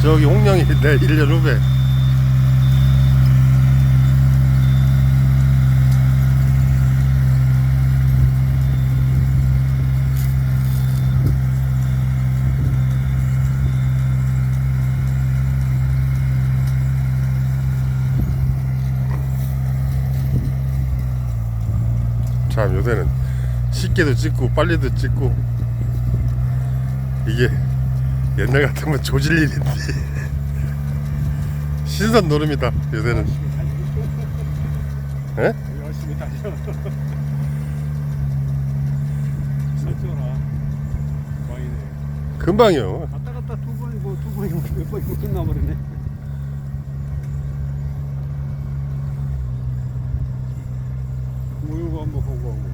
저기 홍령이 내 1년 후배. 참 요새는 쉽게도 찍고 빨리도 찍고 이게 옛날 같으면 조질 일인데 신선 노름이다 요새는. 에? 열심히 달려. 살쪄라. 많이네. 금방이요. 갔다 갔다 두 번이고 몇 번이고 끝나버리네. 모유고 한번 보고 하고.